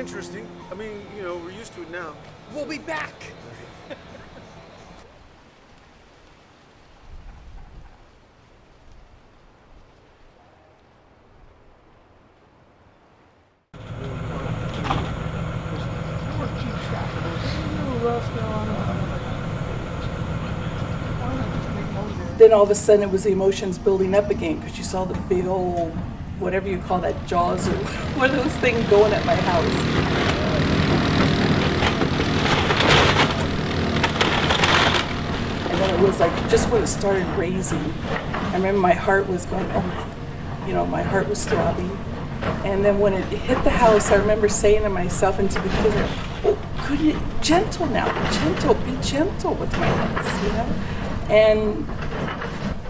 interesting. I mean, you know, we're used to it now. We'll be back. Then all of a sudden it was the emotions building up again because you saw the big old, whatever you call that, jaws or one of those things going at my house. And then it was like, just when it started raising, I remember my heart was going, oh, you know, my heart was throbbing. And then when it hit the house, I remember saying to myself and to the kids, oh, couldn't it, gentle now, gentle, be gentle with my house, you know? And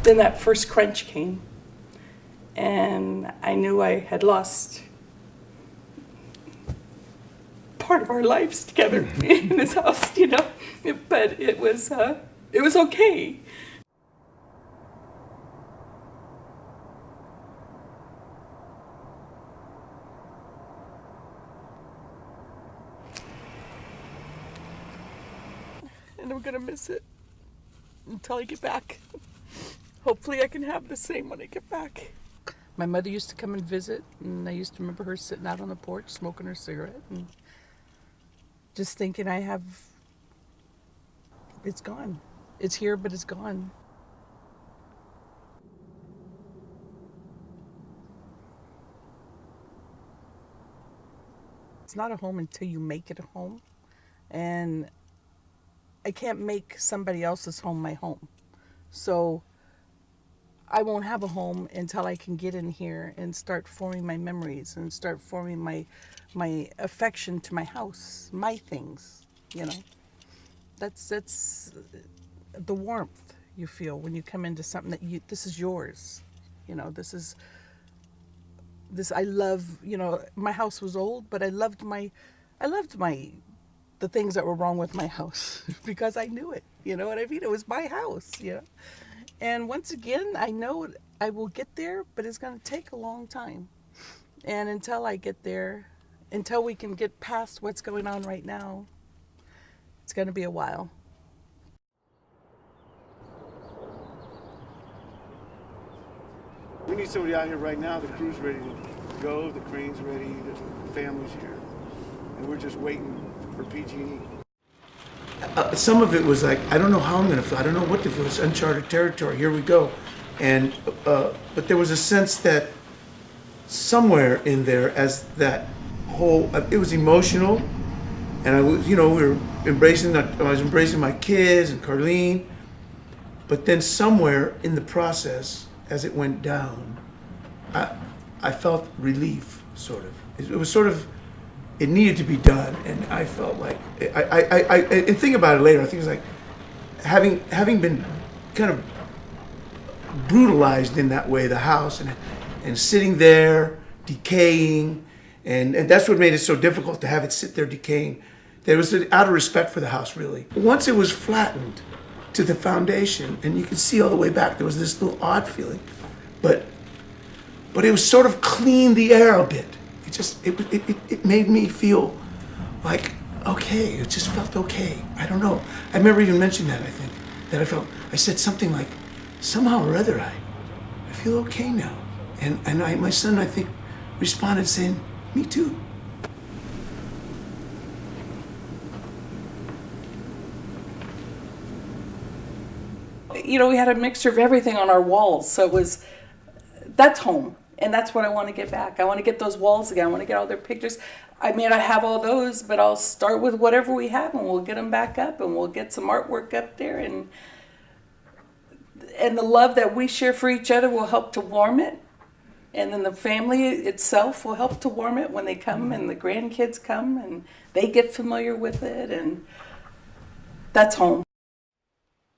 then that first crunch came, and I knew I had lost part of our lives together in this house, you know. But it was okay. And I'm gonna miss it until I get back. Hopefully I can have the same when I get back. My mother used to come and visit, and I used to remember her sitting out on the porch smoking her cigarette and just thinking it's gone. It's here, but it's gone. It's not a home until you make it a home, and I can't make somebody else's home my home. So I won't have a home until I can get in here and start forming my memories and start forming my affection to my house, my things, you know. That's the warmth you feel when you come into something that this is yours. You know, this I love, you know, my house was old, but I loved the things that were wrong with my house because I knew it, you know what I mean? It was my house, you know. And once again, I know I will get there, but it's going to take a long time. And until I get there, until we can get past what's going on right now, it's going to be a while. We need somebody out here right now. The crew's ready to go. The crane's ready. The family's here. And we're just waiting for PG&E. Some of it was like, I don't know how I'm going to feel. I don't know what to feel. It's uncharted territory. Here we go. And but there was a sense that somewhere in there, as that whole, it was emotional, and I was, you know, we were embracing. I was embracing my kids and Carlene. But then somewhere in the process, as it went down, I felt relief, sort of. It was sort of. It needed to be done, and I felt like and think about it later. I think it's like having been kind of brutalized in that way, the house, and sitting there decaying, and that's what made it so difficult to have it sit there decaying. There was an out of respect for the house, really. Once it was flattened to the foundation, and you could see all the way back, there was this little odd feeling, but it was sort of cleaned the air a bit. It made me feel like, okay, it just felt okay. I don't know. I remember even mentioning that, I think, that I said something like, somehow or other, I feel okay now. And my son, I think, responded saying, me too. You know, we had a mixture of everything on our walls, so that's home. And that's what I want to get back. I want to get those walls again. I want to get all their pictures. I mean, I have all those, but I'll start with whatever we have, and we'll get them back up, and we'll get some artwork up there. And the love that we share for each other will help to warm it. And then the family itself will help to warm it when they come and the grandkids come and they get familiar with it. And that's home.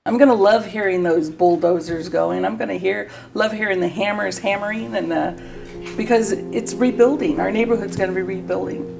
I'm going to love hearing those bulldozers going. I'm going to love hearing the hammers hammering, and because it's rebuilding. Our neighborhood's going to be rebuilding.